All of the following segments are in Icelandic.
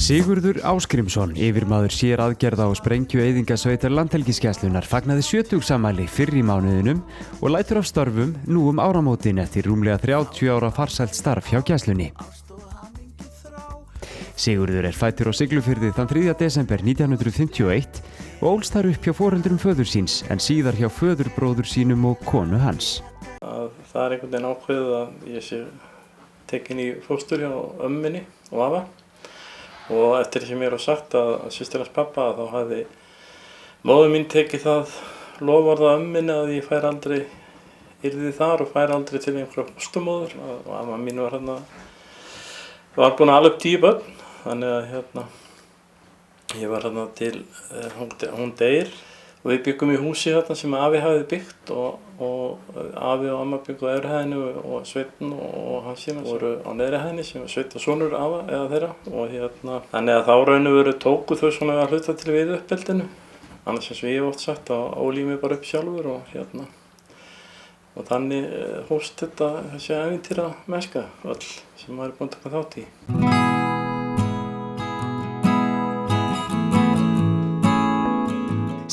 Sigurður Ásgrímsson, yfirmaður séraðgerða og sprengjueyðingasveitar Landhelgisgæslunnar, fagnaði 70-afmæli fyrr í mánuðinum og lætur af störfum nú áramótin eftir rúmlega 30 ára farsælt starf hjá Gæslunni. Sigurður fæddur á Siglufirði þann 3. desember 1951 og ólst þar upp hjá foreldrum föður síns en síðar hjá föðurbróður sínum og konu hans. Það einhvern veginn ákveðið að ég sé tekin í fóstur hjá ömmu minni og afa. Og eftir sem ég var sagt að systir hans pappa þá hafði móðir mín tekið það loforð af ömmu minni að ég færi aldrei yrði þar og færi aldrei til einhverja fósturmóður. Og amma mín var búin að ala upp 10 börn, þannig að ég var til hún deyr og við byggum í húsi sem afi hafði byggt og afi og amma byggu á efri hæðinni og Sveinn og hans sína voru á neðri hæðinni sem var Sveinn og sonur afa eða þeirra og þannig að þá raun og veru tóku þau svona að hluta til við uppeldinu, annars eins og ég hef oft sagt að ólíf mig bara upp sjálfur og þannig hófst þessi ævintýra mennska öll sem maður búinn að taka þátt í.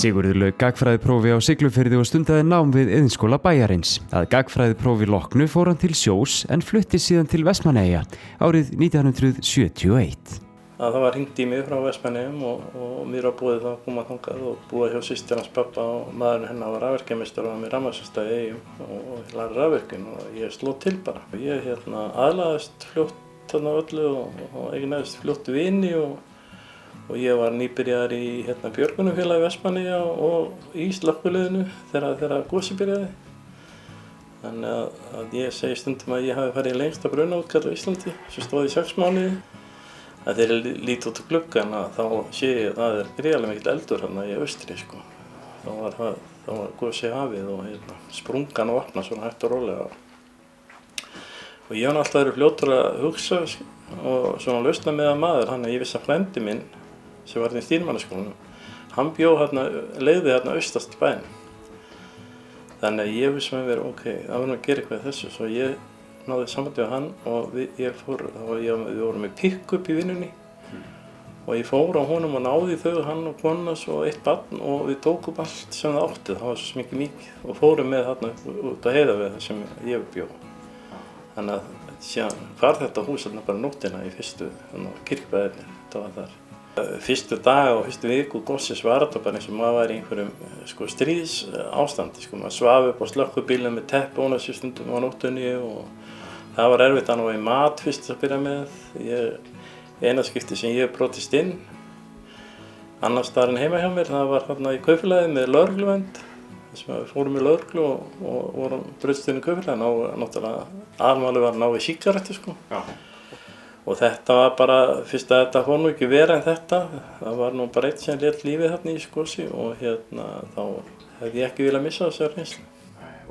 Sigurður lauk gagnfræðiprófi á Siglufirði og stundaði nám við Iðnskóla bæjarins. Að gagnfræðiprófi loknu fór hann til sjós en flutti síðan til Vestmannaeyja árið 1971. Það var hringt í mig frá Vestmannaeyjum og mér var boðið að koma þangað og búa hjá systir hans pappa og maðurinn hennar var rafvirkjameistari og var með rafmagnsverkstæði í Eyjum og lærði rafvirkjun og ég sló til bara. Ég aðlagaðist fljótt öllu og eignaðist fljótt vini og ég var nýbyrjaður í björgunarfélagi Vestmannaeyja og í slökkviliðinu þegar gosið byrjaði. Þannig að ég segi stundum að ég hafi farið í lengsta brunaútkall á Íslandi sem stóð í 6 mánuði. Þegar ég lít út á gluggann þá sé ég að það gríðarlega mikill eldur í austri. Þá var gosið hafið og sprungan og opnað svona hægt og rólega. Og ég hef alltaf verið fljótur að hugsa og svona lausna með að maður, þannig að ég vissi að frændi minn sem var í stýrimannaskólanum, hann bjó leiði austast í bæinn. Þannig að ég vissi með mér, það verður að gera eitthvað í þessu, svo ég náði sambandi við hann og við vorum með pick-up í vinnunni og ég fór á honum og náði þau, hann og konas og 1 barn og við tókum allt sem það átti, það var svo mikið og fórum með út á Heiðaveg þar sem ég bjó. Þannig að síðan var þetta hús bara nóttina í fyrstu kirkjubæðinni, þetta var þar. Fyrstu dag og fyrstu viku gossins var þetta bara eins og maður var í einhverjum stríðsástandi. Maður svaf upp á slökkvibílnum með teppi ofan á sér stundum á nóttunni og það var erfitt að ná í mat fyrst að byrja með. Eina skipti sem ég brotist inn, annars staðar en heima hjá mér, það var í kaupfélagi með lögregluvernd. Við fórum í lögreglu og vorum brutist inn í kaupfélagi. Náttúrulega aðalmálið var að ná í sígarettu. Og þetta var bara, fyrst að þetta fór nú ekki verið en þetta, það var nú bara eitt sem lét lífið í Skósi og þá hefði ég ekki viljað missa þessu reynslu.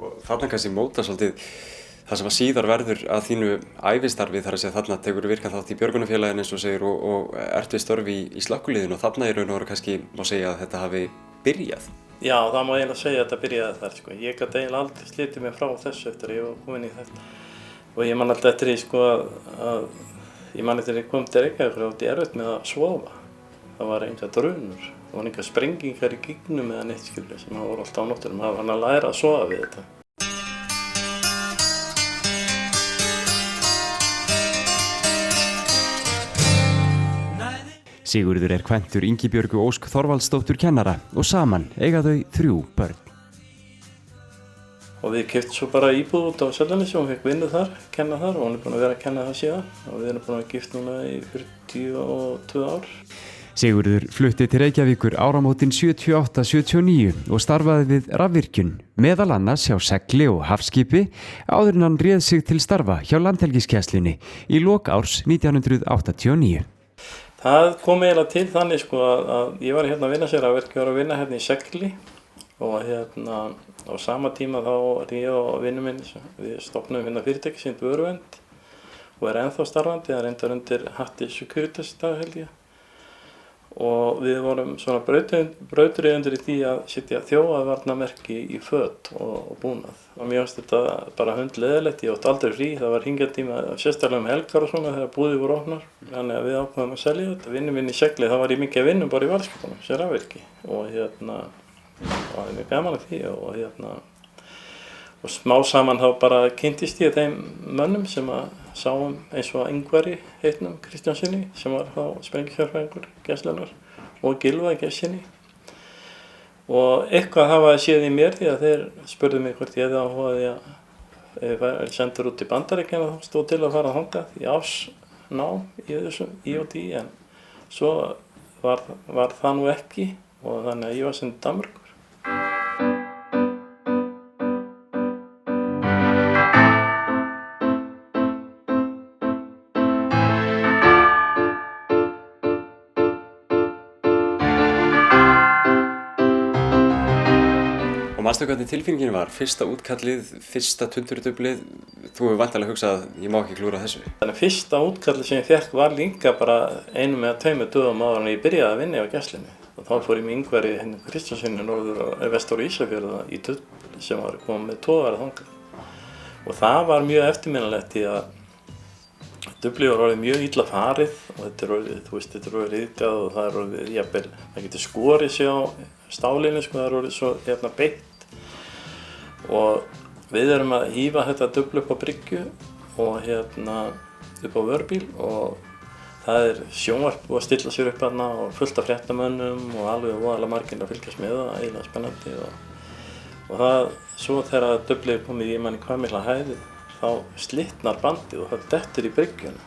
Og þarna kannski móta svolítið það sem að síðar verður að þínu ævistarfi, þar að segja þarna tekur virkan þátt í björgunarfélaginu eins og segir og ert við störf í slökkviliðinu og þarna í raun og veru kannski má segja að þetta hafi byrjað. Já, það má eiginlega segja að þetta byrjaði þar. Ég gat eiginlega aldrei slitið mig frá þessu eftir að ég var komin í þetta. Og ég man alltaf eftir því ég man eftir að ég kom til Reykjavík og átti erfitt með að sofa. Það var engar drunur, það var engar sprengingar í gígnum eða neitt sem það voru alltaf á nóttunum. Það var að læra að sofa við þetta. Sigurður kvæntur Ingibjörgu Ósk Þorvaldsdóttur kennara og saman eiga þau 3 börn. Og við keyptum svo bara íbúð út á Seltjarnarnesi og hún fekk vinnu þar, kenna þar og hún búin að vera að kenna það síðan og við erum búin að gift núna í 42 ár. Sigurður flutti til Reykjavíkur áramótin 78-79 og starfaði við rafvirkjun, meðal annars hjá segli og hafskipi áður en hann réð sig til starfa hjá Landhelgisgæslunni í lok árs 1989. Það kom eiginlega til þannig að ég var að vinna sér rafvirkju, ég var að vinna í segli og á sama tíma þá ég og vinur minn, við stofnum fyrirtæki sem heitir Vöruvernd og ennþá starfandi, það reyndar undir hatti Securitas í dag held ég. og við vorum svona brautryðjendur í því að setja þjófavarnarmerki í föt og búnað. Og mér fannst þetta bara hundleiðilegt, ég átti aldrei frí, það var hringjartíma sérstaklega helgar og svona þegar búðir voru opnar. Þannig að við ákváðum að selja þetta. Vinnum minn í Segli, þá var ég mikið að vinna bara í varðskipunum, sem rafvirki. Og það er mjög gaman af því og smá saman þá bara kynntist ég þeim mönnum sem að sáum eins og Ingvari heitnum Kristjánsinni sem var þá sprengihjálpræðingur Gæslunnar og Gylfa Gæssinni. Og eitthvað hafa séð í mér því að þeir spurðu mig hvort ég hefði áhugaði að ef ég sendur út í Bandaríkjana þá stóð til að fara þangað í ársnám í þessu IOD en svo var það nú ekki og þannig að ég var sendið Danmörkur. Og manstu hvernig tilfinningin var? Fyrsta útkallið, fyrsta tundurdublið, þú hefur væntanlega hugsað að ég má ekki klúra þessu. Þannig fyrsta útkallið sem ég fékk var líka bara 1 eða 2 dögum áður en ég byrjaði að vinna á Gæslunni. Og þá fór ég með Ingvari Kristjánsinni vestur á Ísafjörða í Dubl sem var komið með togara þangað. Og það var mjög eftirminnilegt því að Dublið var orðið mjög illa farið og þetta er orðið ryðgað og það er orðið jafnvel, það getur skorið sig á stálinu það er orðið svo beitt. Og við erum að hífa þetta Dubl upp á bryggju og upp á vörbíl og það er sjónvarp og að stilla sér upp þarna og fullt af fréttamönnum og alveg voðalega margir að fylgjast með það, eiginlega spennandi og það, svo þegar Dublið er komið í manni hvað mikla hæðir þá slitnar bandið og það dettur í bryggjuna.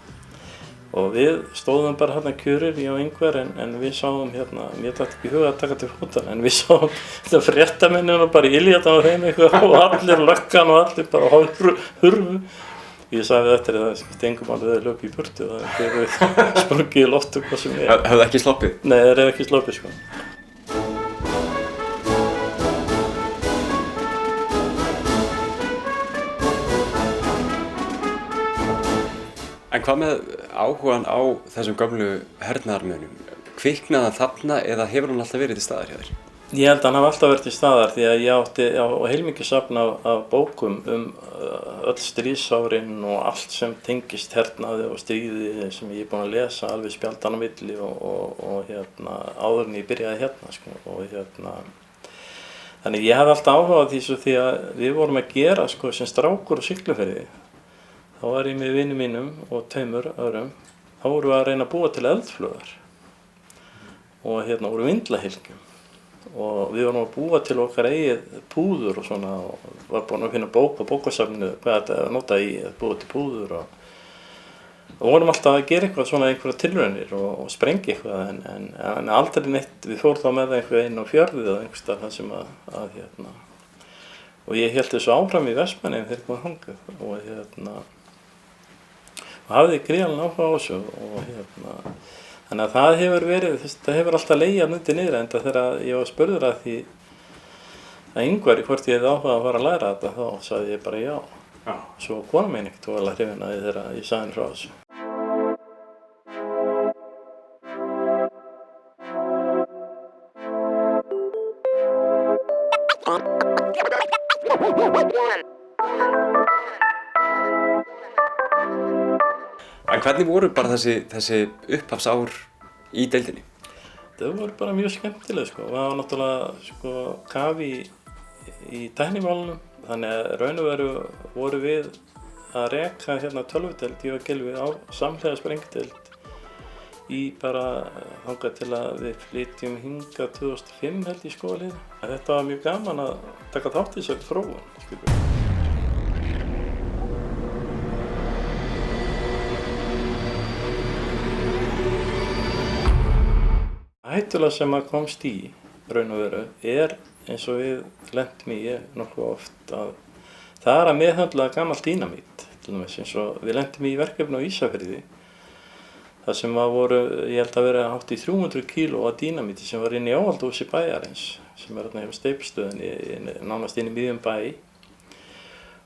Og við stóðum bara hérna kjörir, ég og Ingvar, en við sáum mér datt ekki í huga að taka til fótar, en við sáum þetta fréttamennina bara í iljartan á þeim eitthvað og allir löggan og allir bara hurfu. Ég sagði eftir að það skipti engum alveg að löpa í burtu og það hefur sprungið í loft og hvað sem er. Hefðu ekki sloppið? Nei, þeir hefðu ekki sloppið sko. En hvað með áhugan á þessum gömlu hernaðarmönnum? Kviknaði hann þarna eða hefur hann alltaf verið til staðar hjá þér? Ég held að hann hafi alltaf verið til staðar því að ég átti heilmikið safn af bókum öll stríðsárin og allt sem tengist hernaði og stríði sem ég er búinn að lesa alveg spjaldan á milli og áður en ég byrjaði sko. Þannig ég hafði alltaf áhuga á því að við vorum að gera sko, sem strákur og Siglufirði. Þá var ég með vinum mínum og 2 öðrum. Þá vorum við að reyna að búa til eldflaugar og voru vindlahylgjum. Og við vorum að búa til okkar eigið púður og svona og var búin að finna bók á bókasafninu hvað þetta er að nota í að búa til púður og vorum alltaf að gera eitthvað svona einhverja tilraunir og sprengja eitthvað en aldrei neitt, við fórum þá með það einhver inn á fjörðið eða einhvers staðar þar sem og ég hélt þessu áfram í Vestmannaeyjum þegar ég kom þangað og hafði gríðarlegan áhuga á þessu og þannig að það hefur verið, það hefur alltaf legið undir niður enda þegar ég var spurður að því að Ingvari hvort ég hefði áhuga að fara að læra þetta þá sagði ég bara já. Svo kona mín ekkert var alveg hrifin að því þegar ég sagði henni frá þessu. En hvernig voru bara þessi upphafsár í deildinni? Það voru bara mjög skemmtileg sko. Það var náttúrulega sko kafi í tæknimálunum. Þannig að raun og veru voru við að reka tölvudeild, ég og Gylfi á samhliða sprengdeild í bara þangað til að við flytjum hingað 2005 held ég skólið. Þetta var mjög gaman að taka þátt í þessari þróun. Hættulega sem að komst í raun og veru er eins og við lentum í nokkuð oft að það er að meðhöndla gamalt dínamít til dæmis eins og við lentum í verkefni á Ísafirði þar sem voru, ég held að vera hátt í 300 kíló af dínamíti sem var inn í áhaldahúsi bæjarins sem er hjá steypistöðinni nánast inn í miðjum bæ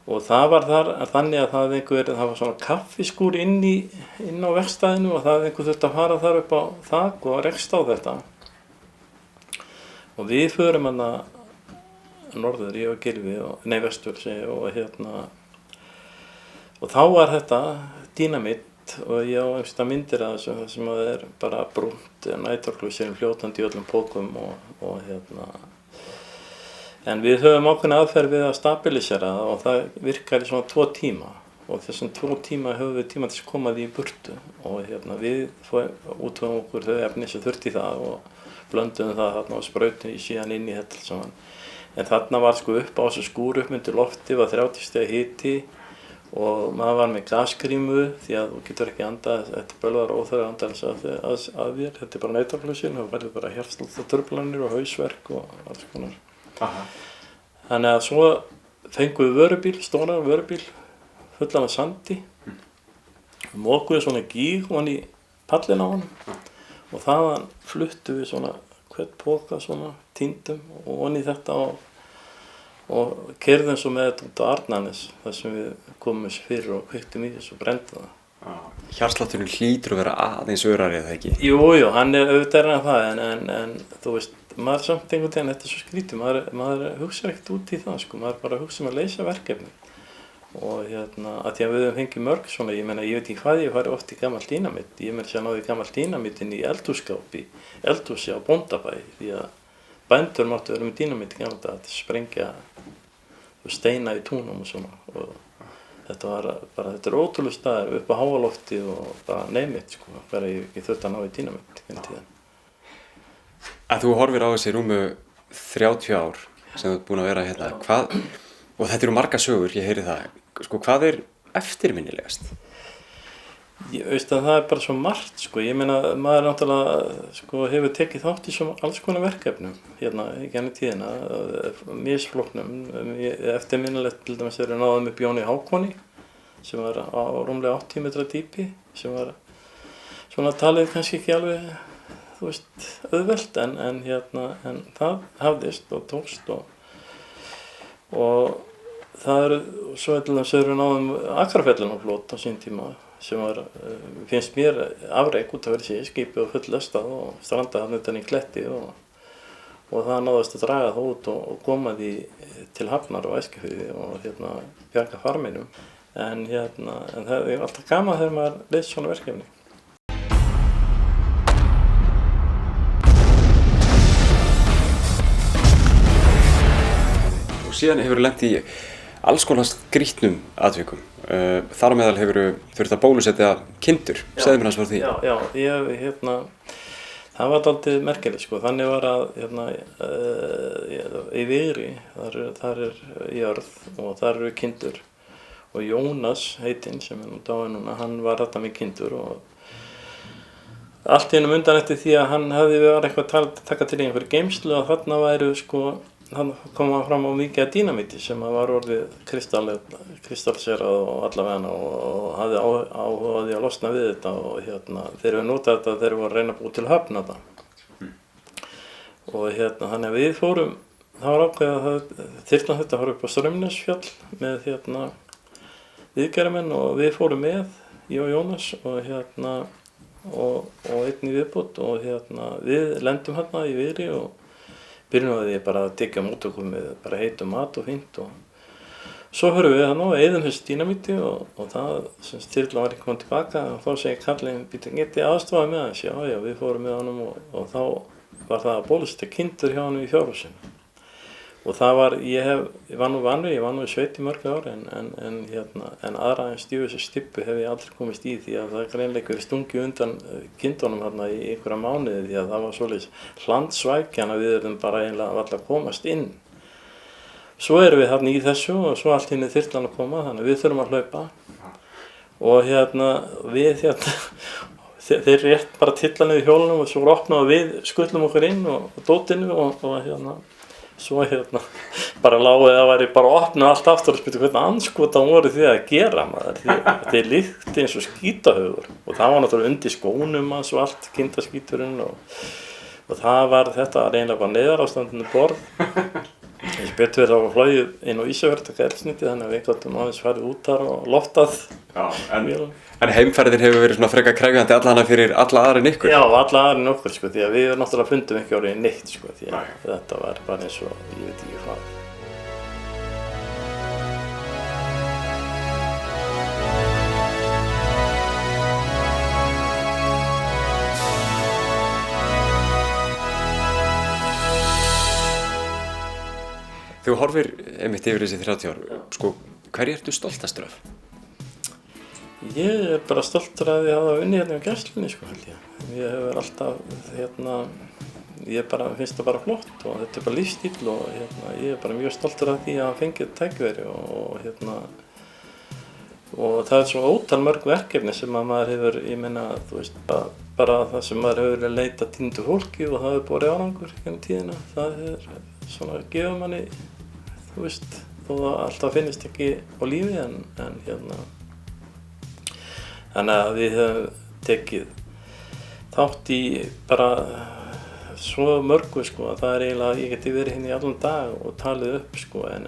Og það var þar þannig að það var svona kaffiskúr inn á verkstæðinu og það einhver þurfti að fara þar upp á þak og rekst á þetta. Og við förum hana norður, ég og Gylfi, vestur segi og þá var þetta dínamitt og ég á einhversta myndir af þessu, það sem það bara brúnt næturklúsir fljótandi í öllum pókum en við höfum ákveðna aðferð við að stabilisera það og það virkar í svona 2 tíma og þessum 2 tíma höfum við tíma til að koma því í burtu og við útvöfum okkur þau efni sem þurfti það og blönduðum það þarna og sprautum í síðan inn í þetta saman. En þarna var sko upp á þessu skúr upp undir lofti, var 30 stiga hiti og maður var með gasgrímu því að þú getur ekki andað, þetta bölvar óþarfa andans að þér, þetta bara næturklúsin, það verður bara hjartsláttartruflanir og hausverk og alls konar. Þannig að svo fengum við vörubíl, stóran vörubíl, fullan af sandi og mokuðum svona gíg ofan í pallinn á honum og þaðan fluttum við svona hvern póka svona tíndum og ofan í þetta og keyrðum svo með þetta út á Arnarnes þar sem við komum þessu fyrir og kveiktum í þessu og brendum það. Hjartslátturinn hlýtur að vera aðeins örari eða ekki? Jú, hann auðvitað það en þú veist, maður samt einhvern veginn, þetta svo skrítið, maður hugsa ekkert út í það sko, maður bara hugsa að leysa verkefni og að því að við höfum fengið mörg svona, ég veit ekki hvað ég fari oft í gamalt dínamitt, ég meira sér náði gamalt dínamitt inn í eldhússkáp í eldhúsi á Bóndabæ því að bændur máttu vera með dínamitt í gamla daga til að sprengja steina í túnum og svona og þetta ótrúlega staður upp á háalofti og bara neymitt sko, bara ég þurfti að ná í dínamitt í tíðan. Að þú horfir á þessi rúmu 30 ár sem þú ert búin að vera hérna, og þetta eru margar sögur, ég heyri það, sko, hvað eftirminnilegast? Ég veist að það bara svo margt, sko, ég meina maður náttúrulega sko, hefur tekið þátt í alls konar verkefnum hérna í genni tíðina, misflóknum, eftirminnilegt til dæmis náðum upp Jóni Hákoni sem var á rúmlega 80 metra dýpi sem var svona talið kannski ekki alveg þú veist, auðvelt en það hafðist og tókst og það svo til þess að náðum Akrafjallunarflót á sín tíma sem finnst mér afrek út af þessi skipi og full lestað og strandaði hann utan í kletti og það náðist að draga það út og koma því til Hafnar og Eskifirði og bjarga farminum en það alltaf gaman þegar maður leysir svona verkefni. Síðan hefur lent í alls konar skrýtnum atvikum. Þar á meðal hefur þurft að bólusetja kindur. Segðu mér hans frá því. Já, það var dálítið merkilegt sko. Þannig var að í Vigri, þar jörð og þar eru kindur. Og Jónas heitinn sem nú dáinn núna, hann var þarna með kindur og allt í einum undan eftir því að hann hefði verið eitthvað að taka til einhverju geymslu og þarna væru sko hann kom fram á mikið af dínamíti sem var orðið kristallserað og allavega og hafði áhuga á því að losna við þetta og þeir hefur notað þetta þegar þeir voru að reyna að búa til höfn þetta. Og þannig að við fórum, það var ákveðið að þyrlan þetta fór upp á Straumnesfjall með viðgerðarmenn og við fórum með, ég og Jónas og einn í viðbót og við lendum hérna í Vigri og byrjum við bara að tyggja móttökum með bara heitum mat og fínt og svo höfum við þarna og eyðum þessu dínamíti og það sem þyrlan var ekki komið tilbaka og þá segir kallinn, geti aðstofaði með hans, já, við fórum með honum og þá var það að bólusetja kindur hjá honum í fjárhúsinu. Og það var, ég var nú í sveit í mörg ár en aðra en þessu stippu hef ég aldrei komist í því að það greinlega verið stungið undan kindunum þarna í einhverja mánuði því að það var svoleiðis hlandsvækjan að við erum bara eiginlega varla að komast inn. Svo erum við þarna í þessu og svo allt hinni þyrlan að koma þannig að við þurfum að hlaupa og við þeir rétt bara tilla niður hjólunum og svo voru opnað og við skullum okkur inn og dótinu og svo bara lágu það væri bara opnað allt aftur og spyrir hvernig andskotan voru þið að gera maður þeir líkti eins og skítahaugur og það var náttúrulega undir skónum og allt kindaskíturinn og það var þetta reynilega bara neyðarástandinu borð Eins og betur þá var flogið inn á Ísafjörð að taka eldsneyti þannig að við gátum aðeins farið út þar og loftað. Já, en heimferðin hefur verið svona frekar krefjandi allavega fyrir alla aðra en ykkur? Já, alla aðra en okkur sko, því að við náttúrulega fundum ekki orðið neitt sko, því að þetta var bara eins og ég veit ekki hvað. Þú horfir einmitt yfir þessi 30 ár, sko, hverju ertu stoltastur af? Ég bara stoltur að ég hafa unnið hérna á Gæslunni sko held ég. Ég hefur alltaf ég bara finnst það bara flott og þetta bara lífstíll og ég bara mjög stoltur af því að hafa fengið tækifæri og það svo ótal mörg verkefni sem að maður hefur, ég meina, þú veist, bara það sem maður hefur leitað týndu fólki og það hefur borið árangur hérna tíðina, það svona gefur manni, þú veist, þó það alltaf finnist ekki á lífi en þannig að við höfum tekið þátt í bara svo mörgu sko að það eiginlega, ég geti verið hérna í allan dag og talið upp sko en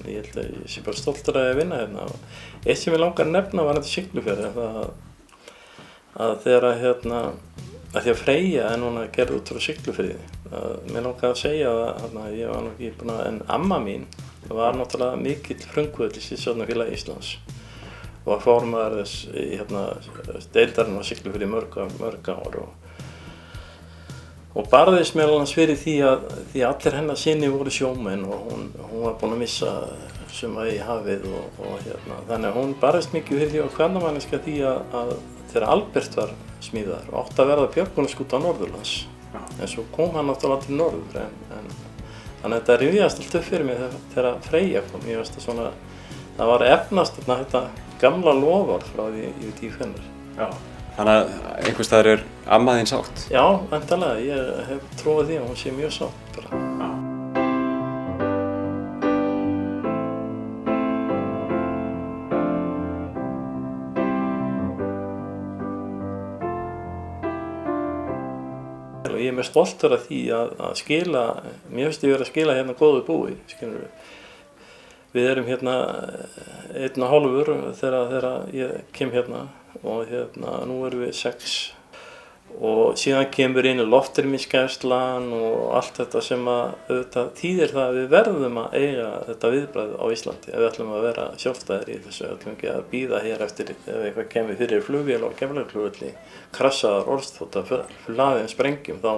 ég held að ég sé bara stoltur að ég vinna hérna. Eitt sem ég langar að nefna var þetta Siglufjörður, að þegar að því að Freyja núna gerði út frá Siglufirði, mér langar að segja að ég var nú ekki búin að, en amma mín var náttúrulega mikill frumkvöðl í Sjóðsafnafélagi Íslands og var formaður þess deildarinn á Siglufirði í mörg ár og barðist meðal annars fyrir því að allir hennar synir voru sjómenn og hún var búin að missa suma í hafið og þannig að hún barðist mikið fyrir því og kvennamanniska því að þegar Albert var smíðaður og átti að verða björgunarskúta á Norðurlands en svo kom hann náttúrulega til norður en þannig að þetta rifjaðist allt upp fyrir mig þegar Freyja kom. Ég veist að svona, það var efnast þetta gamla loforð frá því ég veit í hvenær. Já. Þannig að einhvers staðar amma þín sátt? Já, væntanlega. Ég hef trúið því að hún sé mjög sátt bara. Ég er mjög stoltur af því að skila, mér finnst ég verið að skila hérna góðu búi, skilur við. Við erum hérna 1,5 þegar ég kem hérna og nú erum við 6 og síðan kemur inn loftrýmisgæslan og allt þetta sem að auðvitað þýðir það að við verðum að eiga þetta viðbragð á Íslandi ef við ætlum að vera sjálfstæðir í þessu, ætlum ekki að bíða hér eftir ef eitthvað kemur fyrir flugvél á Keflavíkurflugvelli, krassaðar orðsþota hlaðin sprengjum, þá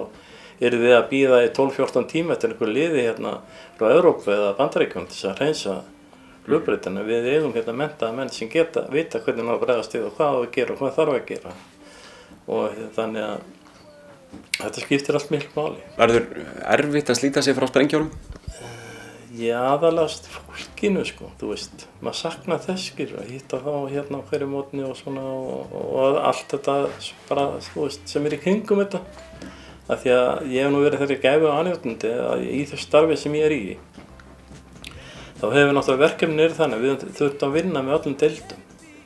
erum við að bíða í 12-14 tíma eftir einhver liði hérna frá Evrópu eða Bandaríkjunum til þess að hreinsa flugbrautina. Við eigum hérna menntaða menn sem geta vita hvernig ná að bregðast við og hvað á að gera og hvað þarf að gera. Og þannig að þetta skiptir allt miklu máli. Verður erfitt að slíta sig frá sprengjónum? Já, aðalast fólkinu sko, þú veist. Maður saknar þess að hitta þá hérna á hverju mótni og svona og allt þetta bara, þú veist, sem í kringum þetta. Af því að ég hef nú verið þeirri gæfu og aðnjótandi að í þessu starfi sem ég er í þá hefur náttúrulega verkefnið þannig að við þurfum að vinna með öllum deildum,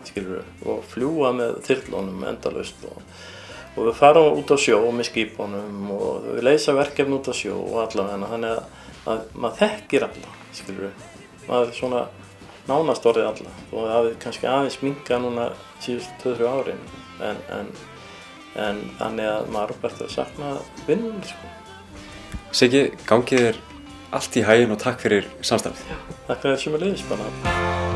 skilur við, og fljúga með þyrlunum endalaust og við farum út á sjó með skipunum og við leysa verkefni út á sjó og allavega þannig að maður þekkir alla, skilur við, maður er svona nánast orðið alla og það hafi kannski aðeins minnkað núna síðustu 2-3 árin en þannig að maður er bara að sakna vinnunni sko. Siggi, gangið þér allt í haginn og takk fyrir samstarfið. Já, takk fyrir sömuleiðis bara.